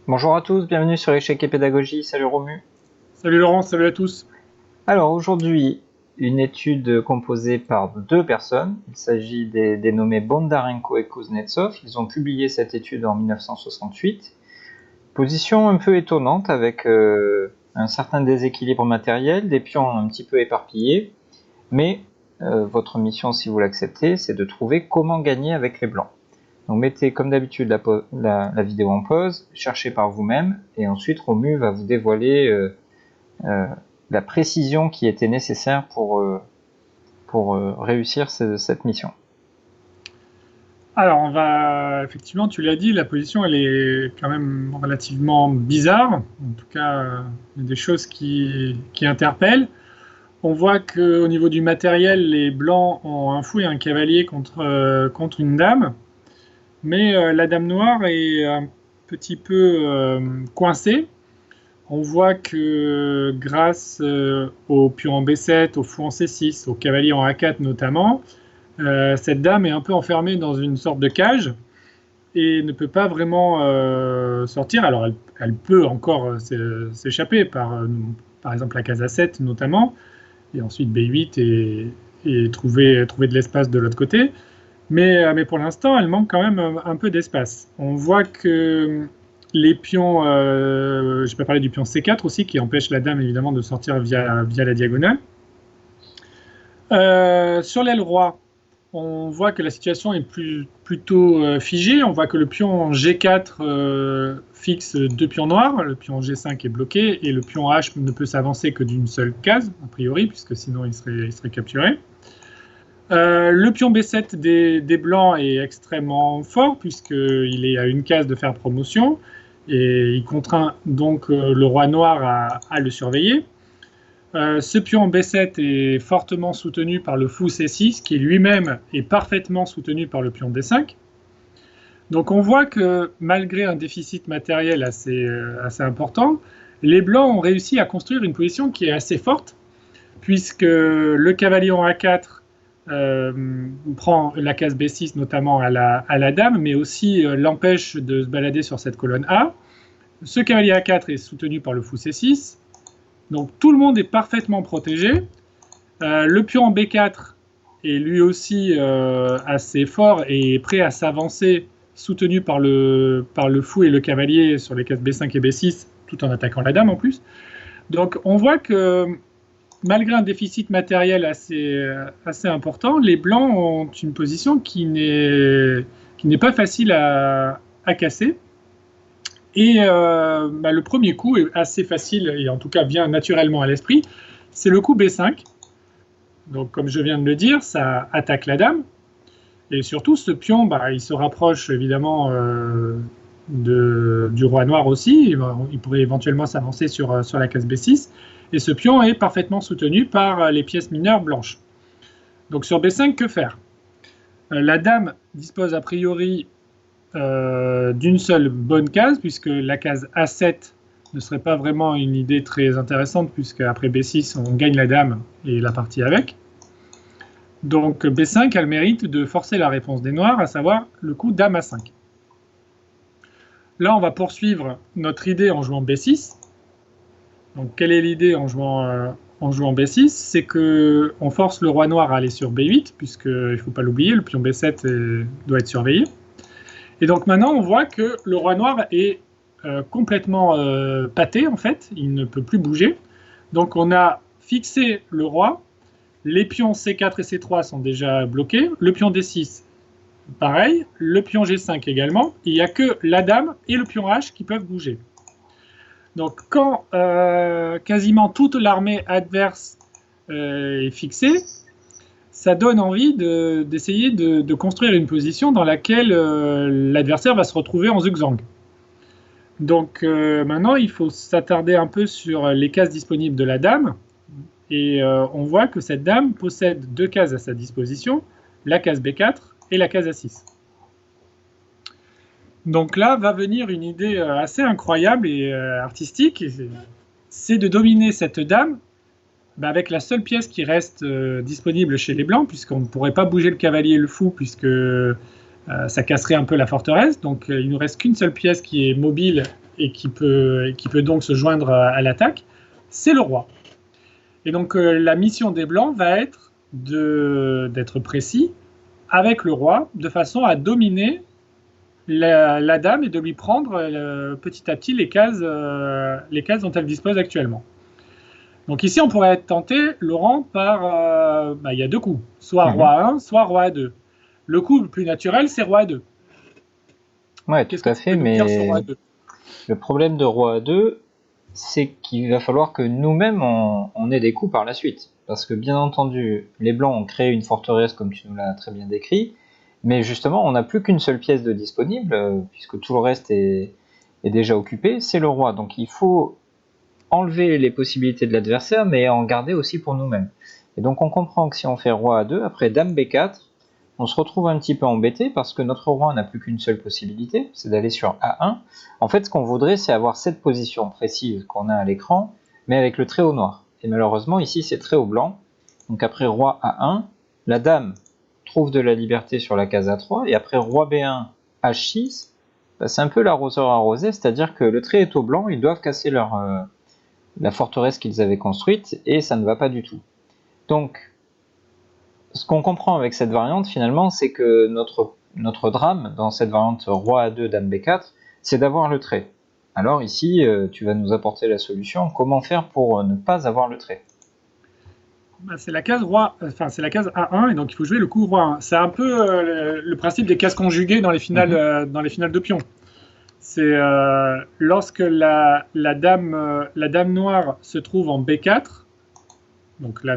Bonjour à tous, bienvenue sur Échec et Pédagogie, salut Romu. Salut Laurent, salut à tous. Alors aujourd'hui, une étude composée par deux personnes, il s'agit des dénommés Bondarenko et Kuznetsov, ils ont publié cette étude en 1968. Position un peu étonnante avec un certain déséquilibre matériel, des pions un petit peu éparpillés, mais votre mission, si vous l'acceptez, c'est de trouver comment gagner avec les blancs. Donc mettez comme d'habitude la vidéo en pause, cherchez par vous-même, et ensuite Romu va vous dévoiler la précision qui était nécessaire pour réussir cette mission. Alors, effectivement, tu l'as dit, la position, elle est quand même relativement bizarre. En tout cas, il y a des choses qui interpellent. On voit qu'au niveau du matériel, les blancs ont un fou et un cavalier contre une dame. Mais la dame noire est un petit peu coincée. On voit que grâce au pion en B7, au fou en C6, au cavalier en A4 notamment, cette dame est un peu enfermée dans une sorte de cage et ne peut pas vraiment sortir. Alors elle peut encore s'échapper par exemple la case A7 notamment, et ensuite B8 et trouver de l'espace de l'autre côté. Mais pour l'instant, elle manque quand même un peu d'espace. On voit que les pions, je peux parler du pion C4 aussi, qui empêche la dame évidemment de sortir via la diagonale. Sur l'aile roi, on voit que la situation est plutôt figée. On voit que le pion G4 fixe deux pions noirs, le pion G5 est bloqué, et le pion H ne peut s'avancer que d'une seule case, a priori, puisque sinon il serait capturé. Le pion B7 des blancs est extrêmement fort, puisqu'il est à une case de faire promotion, et il contraint donc le roi noir à le surveiller. Ce pion B7 est fortement soutenu par le fou C6, qui lui-même est parfaitement soutenu par le pion D5. Donc on voit que malgré un déficit matériel assez important, les blancs ont réussi à construire une position qui est assez forte, puisque le cavalier en A4 prend la case B6 notamment à la dame, mais aussi l'empêche de se balader sur cette colonne A. Ce cavalier A4 est soutenu par le fou C6. Donc tout le monde est parfaitement protégé. Le pion en B4 est lui aussi assez fort et prêt à s'avancer, soutenu par le fou et le cavalier sur les cases B5 et B6, tout en attaquant la dame en plus. Donc on voit que malgré un déficit matériel assez important, les blancs ont une position qui n'est pas facile à casser. Et le premier coup est assez facile, et en tout cas bien naturellement à l'esprit, c'est le coup B5. Donc comme je viens de le dire, ça attaque la dame. Et surtout, ce pion, il se rapproche évidemment du roi noir aussi. Il pourrait éventuellement s'avancer sur la case B6. Et ce pion est parfaitement soutenu par les pièces mineures blanches. Donc sur B5, que faire? La dame dispose a priori d'une seule bonne case, puisque la case A7 ne serait pas vraiment une idée très intéressante, puisque après B6, on gagne la dame et la partie avec. Donc B5 a le mérite de forcer la réponse des noirs, à savoir le coup dame A5. Là, on va poursuivre notre idée en jouant B6. Donc, quelle est l'idée en jouant B6? C'est qu'on force le roi noir à aller sur B8, puisqu'il ne faut pas l'oublier, le pion B7 doit être surveillé. Et donc maintenant, on voit que le roi noir est complètement pâté, en fait. Il ne peut plus bouger. Donc on a fixé le roi. Les pions C4 et C3 sont déjà bloqués. Le pion D6, pareil. Le pion G5 également. Il n'y a que la dame et le pion H qui peuvent bouger. Donc quand quasiment toute l'armée adverse est fixée, ça donne envie d'essayer de construire une position dans laquelle l'adversaire va se retrouver en zigzag. Donc maintenant, il faut s'attarder un peu sur les cases disponibles de la dame. Et on voit que cette dame possède deux cases à sa disposition, la case B4 et la case A6. Donc là va venir une idée assez incroyable et artistique, c'est de dominer cette dame avec la seule pièce qui reste disponible chez les blancs, puisqu'on ne pourrait pas bouger le cavalier et le fou, puisque ça casserait un peu la forteresse. Donc il ne nous reste qu'une seule pièce qui est mobile et qui peut donc se joindre à l'attaque, c'est le roi. Et donc la mission des Blancs va être d'être précis avec le roi, de façon à dominer la dame et de lui prendre petit à petit les cases dont elle dispose actuellement. Donc ici, on pourrait être tenté, Laurent, par... il y a deux coups, soit roi 1, soit roi 2. Le coup le plus naturel, c'est roi 2. Ouais, tout à fait, mais le problème de roi 2, c'est qu'il va falloir que nous-mêmes, on ait des coups par la suite. Parce que bien entendu, les Blancs ont créé une forteresse, comme tu nous l'as très bien décrit, mais justement, on n'a plus qu'une seule pièce de disponible, puisque tout le reste est déjà occupé, c'est le roi. Donc il faut enlever les possibilités de l'adversaire, mais en garder aussi pour nous-mêmes. Et donc on comprend que si on fait roi A2, après dame B4, on se retrouve un petit peu embêté parce que notre roi n'a plus qu'une seule possibilité, c'est d'aller sur A1. En fait, ce qu'on voudrait, c'est avoir cette position précise qu'on a à l'écran, mais avec le trait au noir. Et malheureusement, ici, c'est trait au blanc. Donc après roi A1, la dame trouve de la liberté sur la case A3, et après roi B1, H6, c'est un peu l'arroseur arrosé, c'est-à-dire que le trait est au blanc, ils doivent casser la forteresse qu'ils avaient construite, et ça ne va pas du tout. Donc, ce qu'on comprend avec cette variante, finalement, c'est que notre drame, dans cette variante roi A2, dame B4, c'est d'avoir le trait. Alors ici, tu vas nous apporter la solution. Comment faire pour ne pas avoir le trait ? C'est la case c'est la case A1, et donc il faut jouer le coup roi 1. C'est un peu le principe des cases conjuguées dans les finales de pion. C'est lorsque la dame noire se trouve en B4. Donc là,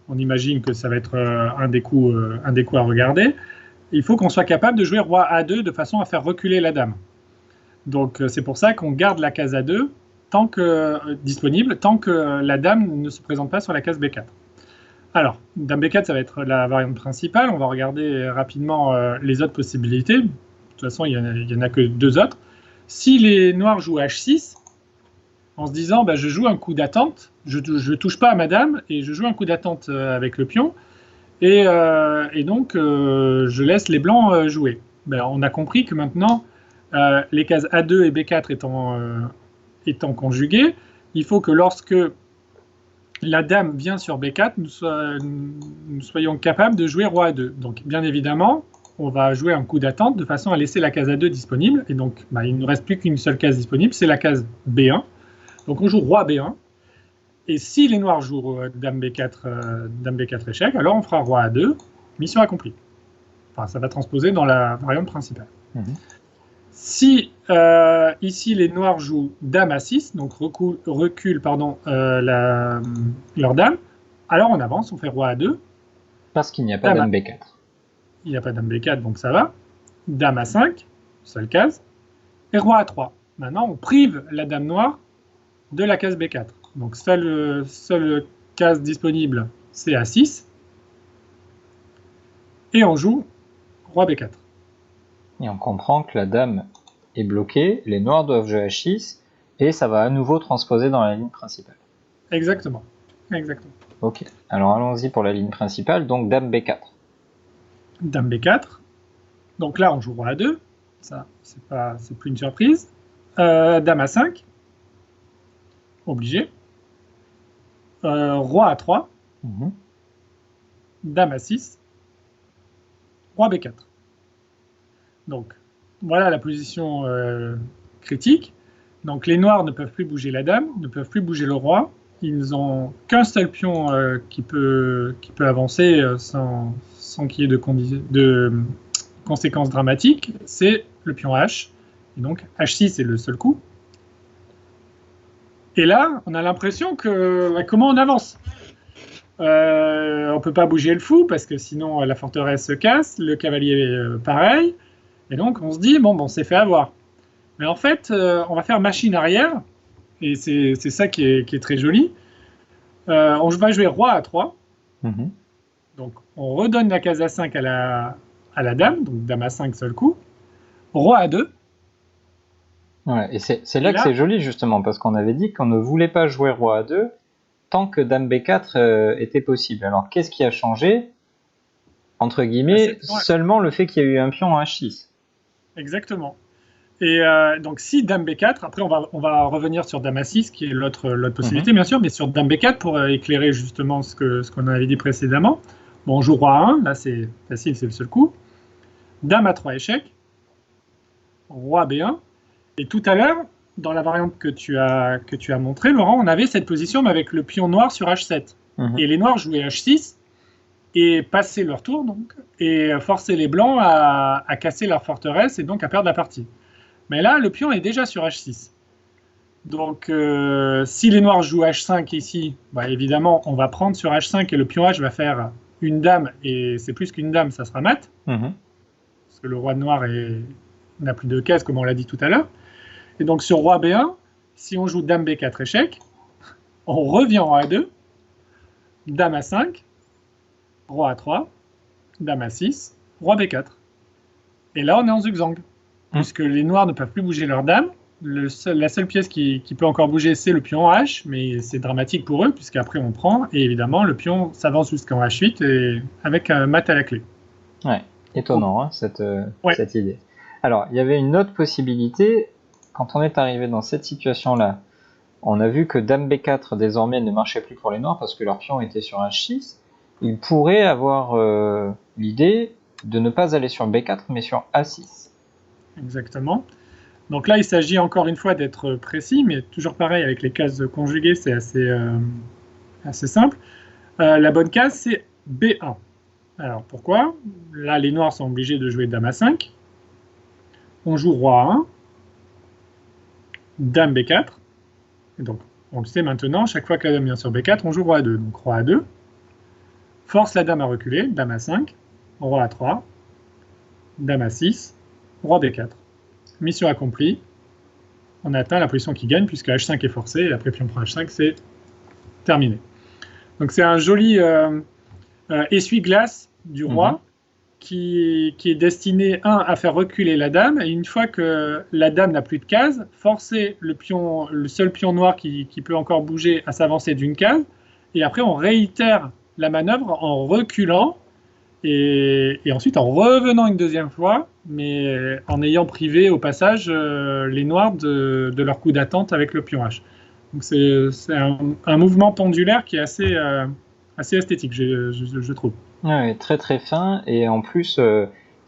on imagine que ça va être un des coups à regarder. Il faut qu'on soit capable de jouer roi A2 de façon à faire reculer la dame. Donc c'est pour ça qu'on garde la case A2 disponible tant que la dame ne se présente pas sur la case B4. Alors, dame B4, ça va être la variante principale. On va regarder rapidement les autres possibilités. De toute façon, il n'y en a que deux autres. Si les noirs jouent H6, en se disant je joue un coup d'attente, je ne touche pas à ma dame et je joue un coup d'attente avec le pion, et donc je laisse les blancs jouer. On a compris que maintenant, les cases A2 et B4 étant conjuguées, il faut que lorsque la dame vient sur B4, nous soyons capables de jouer roi A2. Donc bien évidemment, on va jouer un coup d'attente de façon à laisser la case A2 disponible, et donc il ne reste plus qu'une seule case disponible, c'est la case B1. Donc on joue roi B1, et si les noirs jouent dame B4 échec, alors on fera roi A2, mission accomplie. Enfin, ça va transposer dans la variante principale. Si ici les noirs jouent dame A6, donc recule leur dame, alors on avance, on fait roi A2. Parce qu'il n'y a pas dame B4. Il n'y a pas dame B4, donc ça va. Dame A5, seule case, et roi A3. Maintenant, on prive la dame noire de la case B4. Donc seule case disponible, c'est A6. Et on joue roi B4. Et on comprend que la dame est bloquée, les noirs doivent jouer H6, et ça va à nouveau transposer dans la ligne principale. Exactement. Ok, alors allons-y pour la ligne principale, donc dame B4. Dame B4. Donc là, on joue roi A2. Ça, c'est plus une surprise. Dame A5. Obligé. Roi A3. Dame A6. Roi B4. Donc, voilà la position critique. Donc, les noirs ne peuvent plus bouger la dame, ne peuvent plus bouger le roi. Ils n'ont qu'un seul pion qui peut avancer sans qu'il y ait de conséquences dramatiques. C'est le pion H. Et donc, H6 est le seul coup. Et là, on a l'impression que... comment on avance ? On ne peut pas bouger le fou, parce que sinon la forteresse se casse, le cavalier pareil. Et donc, on se dit, on s'est fait avoir. Mais en fait, on va faire machine arrière, et c'est ça qui est très joli. On va jouer roi A3. Donc, on redonne la case A5 à la dame, donc dame A5 seul coup. Roi A2. Ouais, et c'est là que c'est joli, justement, parce qu'on avait dit qu'on ne voulait pas jouer roi A2 tant que dame B4 était possible. Alors, qu'est-ce qui a changé ? Entre guillemets, seulement le fait qu'il y a eu un pion en H6. Exactement. Et donc si Dame B4, après on va revenir sur Dame A6, qui est l'autre possibilité bien sûr, mais sur Dame B4 pour éclairer justement ce qu'on avait dit précédemment. Bon, on joue Roi A1, là c'est facile, c'est le seul coup. Dame A3 échec, Roi B1, et tout à l'heure, dans la variante que tu as montré, Laurent, on avait cette position mais avec le pion noir sur H7. Et les noirs jouaient H6 et passaient leur tour donc, et forçaient les blancs à casser leur forteresse et donc à perdre la partie. Mais là, le pion est déjà sur H6. Donc, si les noirs jouent H5 ici, bah, évidemment, on va prendre sur H5 et le pion H va faire une dame, et c'est plus qu'une dame, ça sera mat. Parce que le roi de noir n'a plus de cases, comme on l'a dit tout à l'heure. Et donc, sur roi B1, si on joue dame B4 échec, on revient en A2, dame A5, roi A3, dame A6, roi B4. Et là, on est en zigzag, puisque les noirs ne peuvent plus bouger leur dame. La seule pièce qui peut encore bouger, c'est le pion H, mais c'est dramatique pour eux, puisqu'après on prend, et évidemment, le pion s'avance jusqu'en H8, et avec un mat à la clé. Ouais, étonnant, hein, cette idée. Alors, il y avait une autre possibilité. Quand on est arrivé dans cette situation-là, on a vu que dame B4 désormais ne marchait plus pour les noirs parce que leur pion était sur H6. Ils pourraient avoir l'idée de ne pas aller sur B4 mais sur A6. Exactement. Donc là, il s'agit encore une fois d'être précis, mais toujours pareil avec les cases conjuguées, c'est assez simple. La bonne case, c'est B1. Alors pourquoi? Là, les noirs sont obligés de jouer dame A5. On joue roi A1. Dame B4. Et donc, on le sait maintenant, chaque fois que la dame vient sur B4, on joue roi A2. Donc roi A2. Force la dame à reculer, dame A5. Roi A3. Dame A6. Roi B4. Mission accomplie. On atteint la position qui gagne puisque H5 est forcé et après pion prend H5, c'est terminé. Donc c'est un joli essuie-glace du roi qui est destiné, à faire reculer la dame, et une fois que la dame n'a plus de case, forcer le seul pion noir qui peut encore bouger à s'avancer d'une case, et après on réitère la manœuvre en reculant, et ensuite en revenant une deuxième fois, mais en ayant privé au passage les noirs de leur coup d'attente avec le pion H. Donc c'est un mouvement pendulaire qui est assez esthétique, je trouve. Ouais, très très fin, et en plus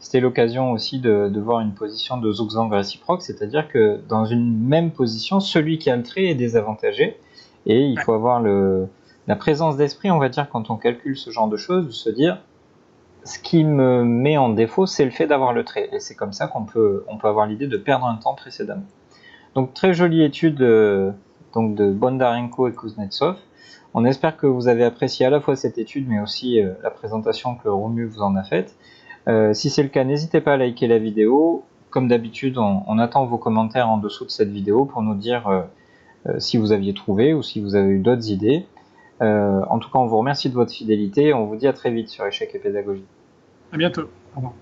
c'était l'occasion aussi de voir une position de zigzag réciproque, c'est-à-dire que dans une même position, celui qui a le trait est désavantagé, et il faut avoir la présence d'esprit, on va dire, quand on calcule ce genre de choses, de se dire ce qui me met en défaut, c'est le fait d'avoir le trait, et c'est comme ça qu'on peut avoir l'idée de perdre un temps précédemment. Donc très jolie étude donc de Bondarenko et Kuznetsov. On espère que vous avez apprécié à la fois cette étude, mais aussi la présentation que Romu vous en a faite. Si c'est le cas, n'hésitez pas à liker la vidéo. Comme d'habitude, on attend vos commentaires en dessous de cette vidéo pour nous dire si vous aviez trouvé ou si vous avez eu d'autres idées. En tout cas, on vous remercie de votre fidélité et on vous dit à très vite sur Échec et Pédagogie. À bientôt. Au revoir.